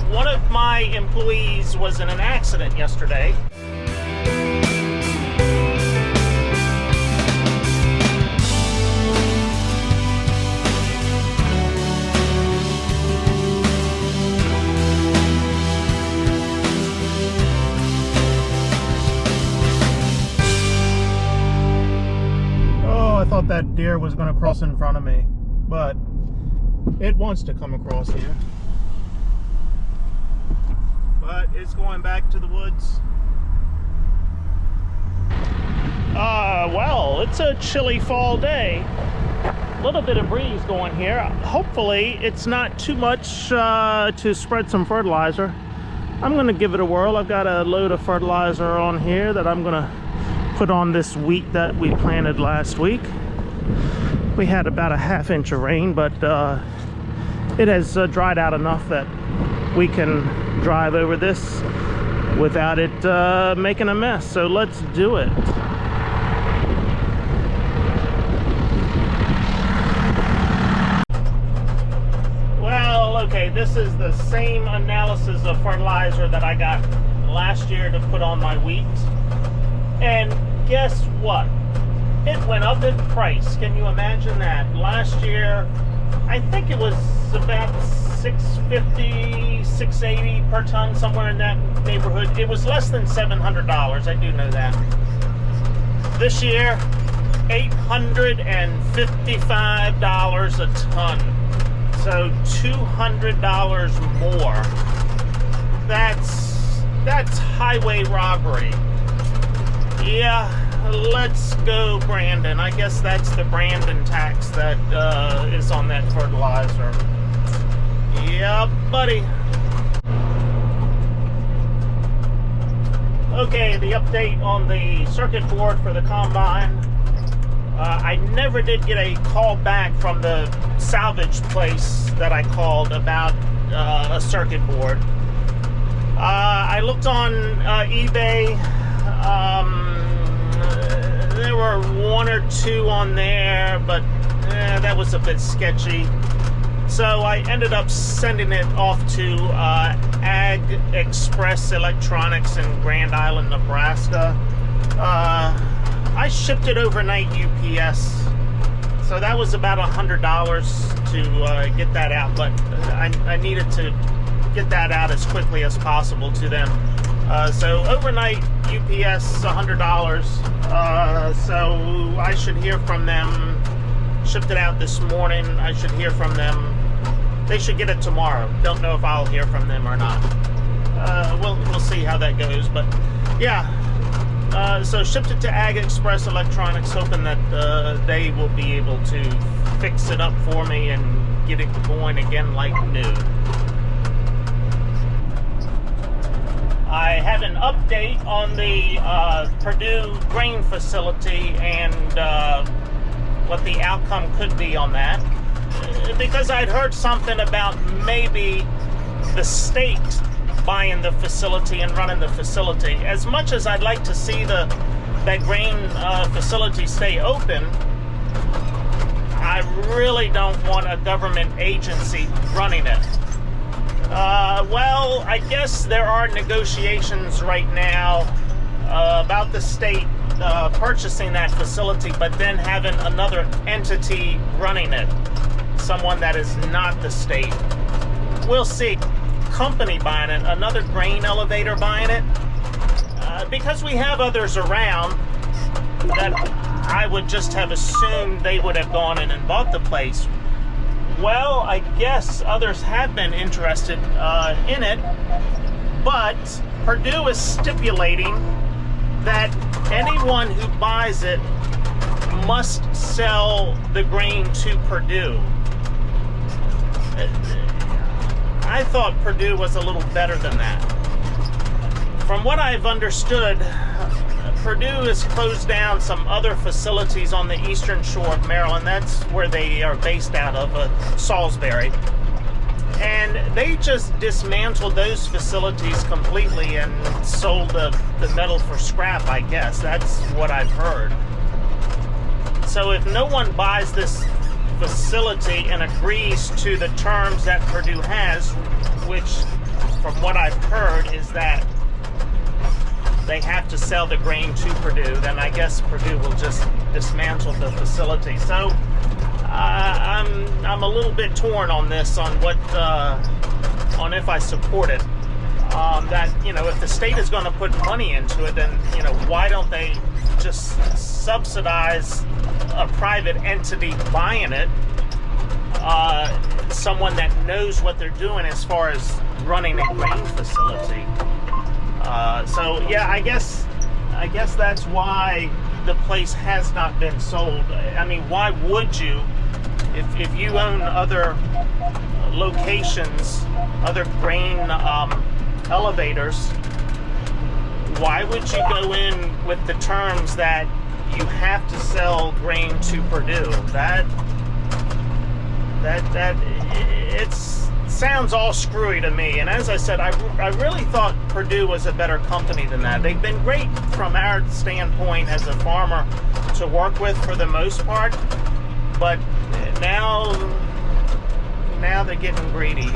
one of my employees was in an accident yesterday. Oh, I thought that deer was going to cross in front of me, but it wants to come across here. But it's going back to the woods. Well, it's a chilly fall day. A little bit of breeze going here. Hopefully it's not too much to spread some fertilizer. I'm gonna give it a whirl. I've got a load of fertilizer on here that I'm gonna put on this wheat that we planted last week. We had about a ½ inch of rain, but it has dried out enough that we can drive over this without it making a mess. So let's do it. Well, okay, this is the same analysis of fertilizer that I got last year to put on my wheat. And guess what? It went up in price. Can you imagine that? Last year, I think it was about $650, $680 per ton, somewhere in that neighborhood. It was less than $700, I do know that. This year, $855 a ton. So $200 more. That's highway robbery. Yeah, let's go Brandon. I guess that's the Brandon tax that is on that fertilizer. Yeah, buddy. Okay, the update on the circuit board for the combine. I never did get a call back from the salvage place that I called about a circuit board. I looked on eBay. There were one or two on there, but that was a bit sketchy. So I ended up sending it off to Ag Express Electronics in Grand Island, Nebraska. I shipped it overnight UPS, so that was about $100 to get that out, but I needed to get that out as quickly as possible to them. So overnight UPS $100, so I should hear from them. Shipped it out this morning. I should hear from them. They should get it tomorrow. Don't know if I'll hear from them or not. We'll see how that goes, but yeah. So shipped it to Ag Express Electronics, hoping that they will be able to fix it up for me and get it going again like new. I had an update on the Perdue grain facility and what the outcome could be on that, because I'd heard something about maybe the state buying the facility and running the facility. As much as I'd like to see that grain facility stay open, I really don't want a government agency running it. Well, I guess there are negotiations right now about the state purchasing that facility, but then having another entity running it, someone that is not the state. We'll see. Company buying it, another grain elevator buying it, because we have others around that I would just have assumed they would have gone in and bought the place. Well, I guess others have been interested in it, but Perdue is stipulating that anyone who buys it must sell the grain to Perdue. I thought Perdue was a little better than that. From what I've understood, Perdue has closed down some other facilities on the eastern shore of Maryland. That's where they are based out of, Salisbury. And they just dismantled those facilities completely and sold the metal for scrap, I guess. That's what I've heard. So if no one buys this facility and agrees to the terms that Perdue has, which from what I've heard, is that they have to sell the grain to Perdue. Then I guess Perdue will just dismantle the facility. So I'm a little bit torn on this, on what on if I support it. That, you know, if the state is going to put money into it, then, you know, why don't they just subsidize a private entity buying it? Someone that knows what they're doing as far as running a grain facility. So yeah, I guess that's why the place has not been sold. I mean, why would you, if you own other locations, other grain elevators, why would you go in with the terms that you have to sell grain to Perdue? That it sounds all screwy to me. And as I said, I really thought Perdue was a better company than that. They've been great from our standpoint as a farmer to work with for the most part, but now they're getting greedy.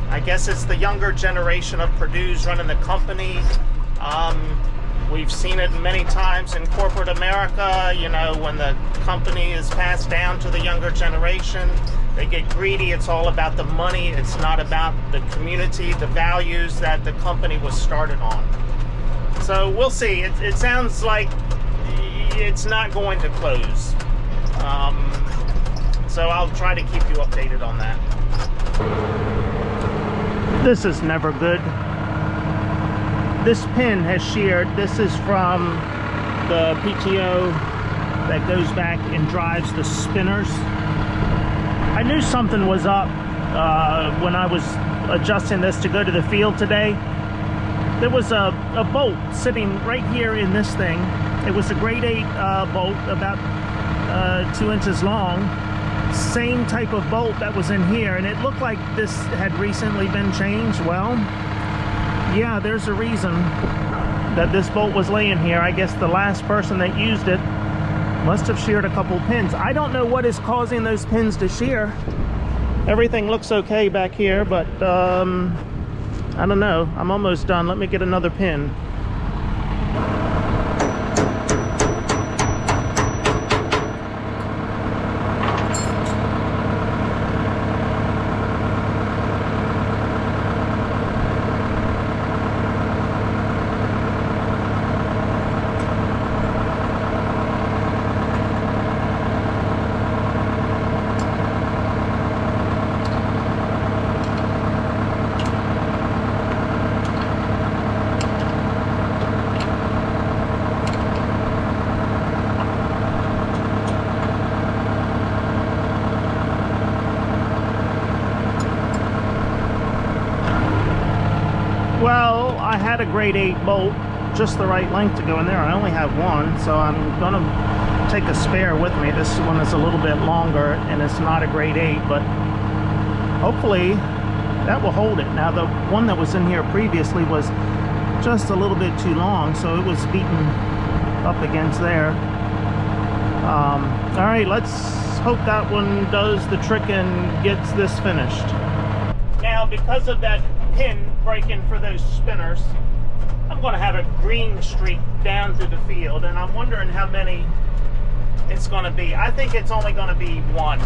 I guess it's the younger generation of Perdue's running the company. We've seen it many times in corporate America. You know, when the company is passed down to the younger generation, they get greedy. It's all about the money. It's not about the community, the values that the company was started on. So we'll see. It sounds like it's not going to close. So I'll try to keep you updated on that. This is never good. This pin has sheared. This is from the PTO that goes back and drives the spinners. I knew something was up when I was adjusting this to go to the field today. There was a bolt sitting right here in this thing. It was a grade 8 bolt, about 2 inches long. Same type of bolt that was in here, and it looked like this had recently been changed. Well, yeah, there's a reason that this bolt was laying here. I guess the last person that used it must have sheared a couple pins. I don't know what is causing those pins to shear. Everything looks okay back here, but I don't know. I'm almost done. Let me get another pin. Well, I had a grade 8 bolt, just the right length to go in there. I only have one, so I'm gonna take a spare with me. This one is a little bit longer and it's not a grade 8, but hopefully that will hold it. Now, the one that was in here previously was just a little bit too long, so it was beaten up against there. All right, let's hope that one does the trick and gets this finished. Now, because of that pin breaking for those spinners, I'm going to have a green streak down through the field, and I'm wondering how many it's going to be. I think it's only going to be one.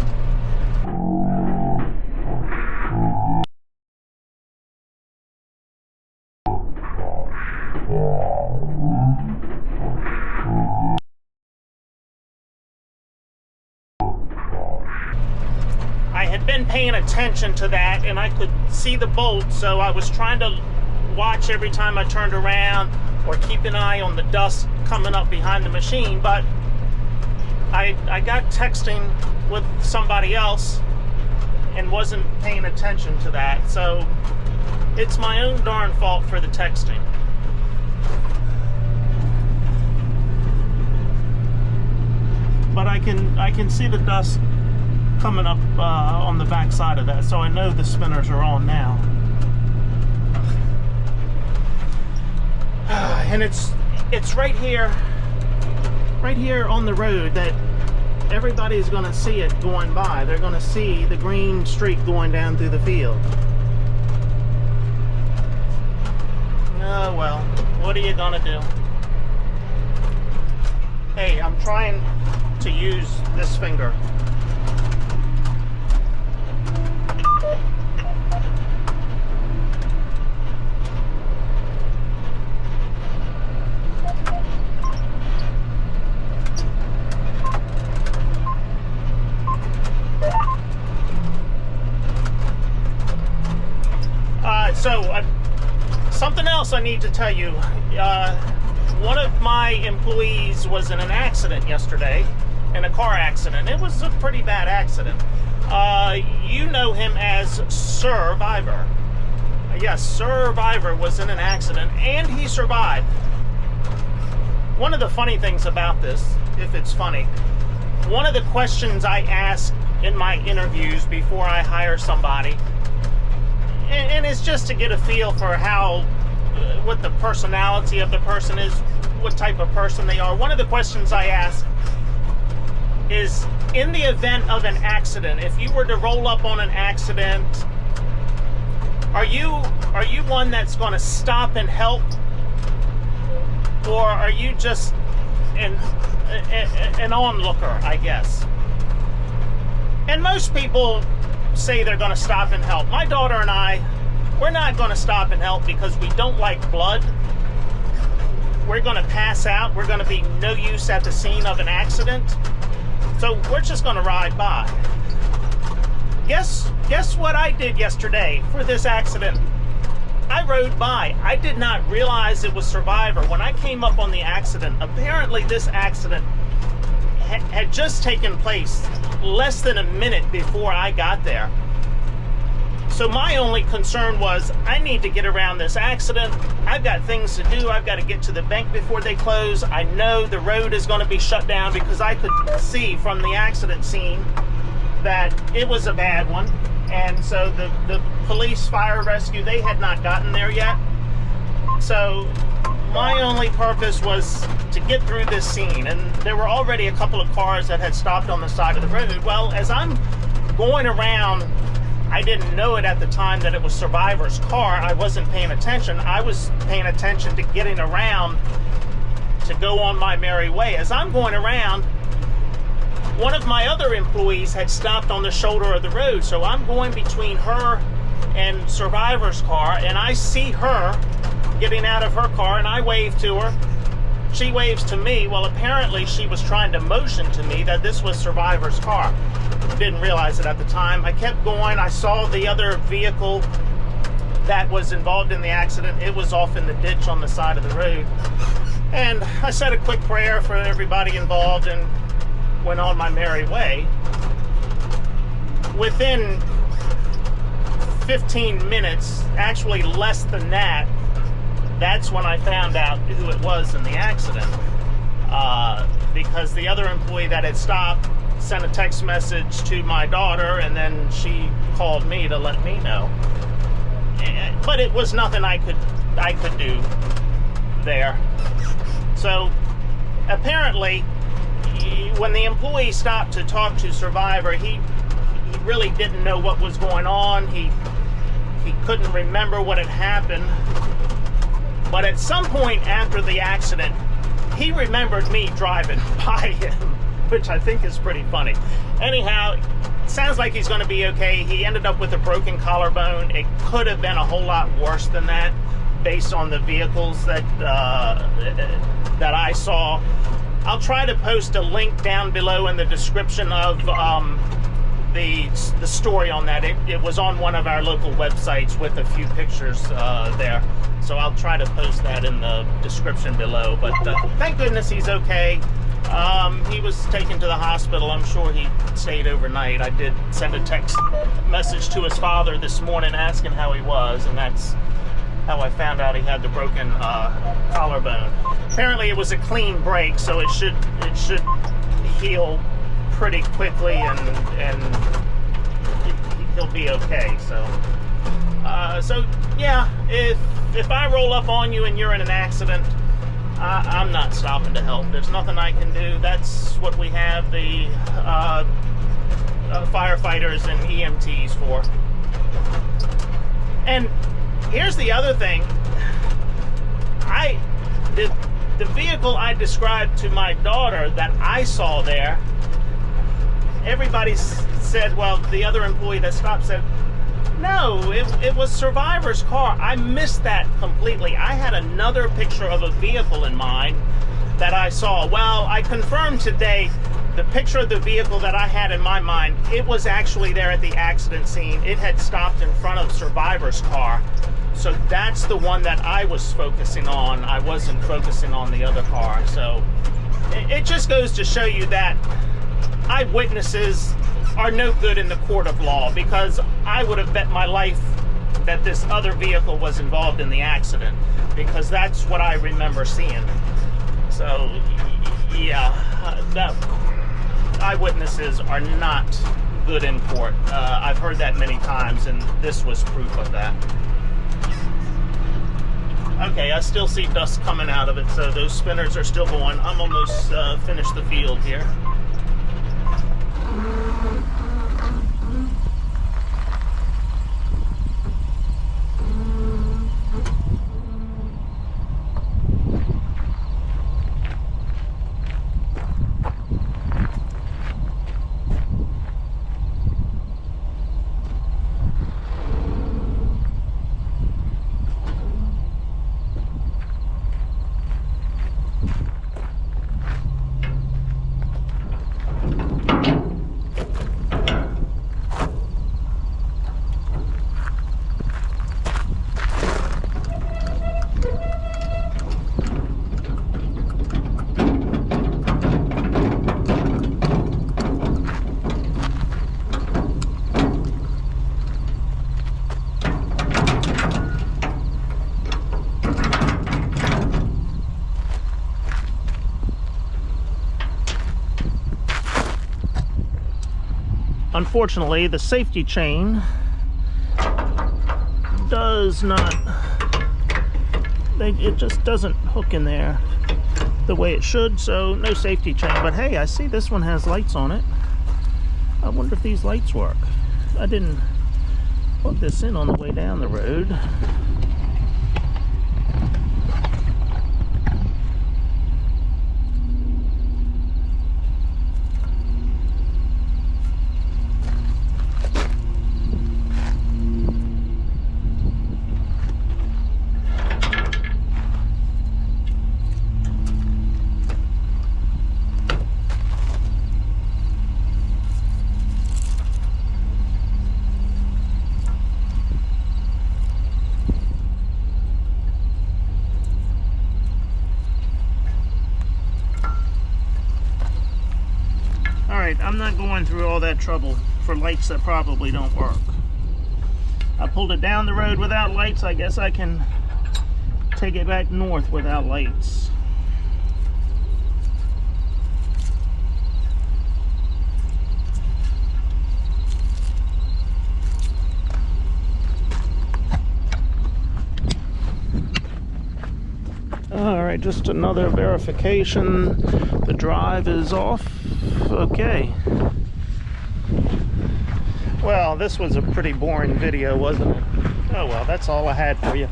I had been paying attention to that, and I could see the bolt, so I was trying to watch every time I turned around or keep an eye on the dust coming up behind the machine. But I got texting with somebody else and wasn't paying attention to that, so it's my own darn fault for the texting. But I can see the dust coming up on the back side of that, so I know the spinners are on now. And it's right here on the road that everybody's going to see it going by. They're going to see the green streak going down through the field. are you gonna do? Hey, I'm trying to use this finger. Something else I need to tell you. One of my employees was in an accident yesterday, in a car accident. It was a pretty bad accident. You know him as Survivor. Yes, Survivor was in an accident, and he survived. One of the funny things about this, if it's funny, one of the questions I ask in my interviews before I hire somebody, and it's just to get a feel for how, what the personality of the person is, what type of person they are. One of the questions I ask is, in the event of an accident, if you were to roll up on an accident, are you one that's going to stop and help, or are you just an onlooker, I guess? And most people say they're going to stop and help. My daughter and I, we're not going to stop and help because we don't like blood. We're going to pass out. We're going to be no use at the scene of an accident. So we're just going to ride by. Guess what I did yesterday for this accident? I rode by. I did not realize it was Survivor. When I came up on the accident, apparently this accident had just taken place less than a minute before I got there. So my only concern was, I need to get around this accident. I've got things to do. I've got to get to the bank before they close. I know the road is going to be shut down because I could see from the accident scene that it was a bad one. And so the police, fire, rescue, they had not gotten there yet. So my only purpose was to get through this scene, and there were already a couple of cars that had stopped on the side of the road. Well, as I'm going around, I didn't know it at the time that it was Survivor's car. I wasn't paying attention. I was paying attention to getting around to go on my merry way. As I'm going around, one of my other employees had stopped on the shoulder of the road, so I'm going between her and Survivor's car, and I see her getting out of her car, and I wave to her. She waves to me. Well, apparently she was trying to motion to me that this was Survivor's car. Didn't realize it at the time. I kept going. I saw the other vehicle that was involved in the accident. It was off in the ditch on the side of the road. And I said a quick prayer for everybody involved and went on my merry way. Within 15 minutes, actually less than that, that's when I found out who it was in the accident. Because the other employee that had stopped sent a text message to my daughter, and then she called me to let me know. But it was nothing I could do there. So apparently, when the employee stopped to talk to Survivor, he really didn't know what was going on. He couldn't remember what had happened. But at some point after the accident, he remembered me driving by him, which I think is pretty funny. Anyhow, sounds like he's going to be okay. He ended up with a broken collarbone. It could have been a whole lot worse than that, based on the vehicles that I saw. I'll try to post a link down below in the description of the story on that. It was on one of our local websites with a few pictures there. So I'll try to post that in the description below. But thank goodness he's okay. He was taken to the hospital. I'm sure he stayed overnight. I did send a text message to his father this morning asking how he was, and that's how I found out he had the broken collarbone. Apparently it was a clean break, so it should heal pretty quickly, and he'll be okay. So yeah, if I roll up on you and you're in an accident, I'm not stopping to help. There's nothing I can do. That's what we have the firefighters and EMTs for. And here's the other thing. the vehicle I described to my daughter that I saw there, everybody said, well, the other employee that stopped said, no, it was Survivor's car. I missed that completely. I had another picture of a vehicle in mind that I saw. Well, I confirmed today the picture of the vehicle that I had in my mind, it was actually there at the accident scene. It had stopped in front of Survivor's car. So that's the one that I was focusing on. I wasn't focusing on the other car. So it just goes to show you that eyewitnesses are no good in the court of law, because I would have bet my life that this other vehicle was involved in the accident, because that's what I remember seeing. So yeah, eyewitnesses are not good in court. I've heard that many times, and this was proof of that. Okay, I still see dust coming out of it, so those spinners are still going. I'm almost finished the field here. Unfortunately, the safety chain does not, it just doesn't hook in there the way it should, so no safety chain. But hey, I see this one has lights on it. I wonder if these lights work. I didn't plug this in on the way down the road. I'm not going through all that trouble for lights that probably don't work. I pulled it down the road without lights. I guess I can take it back north without lights. All right, just another verification. The drive is off. Okay. Well, this was a pretty boring video, wasn't it? Oh well, that's all I had for you.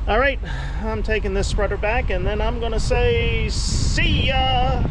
All right, I'm taking this spreader back, and then I'm gonna say see ya.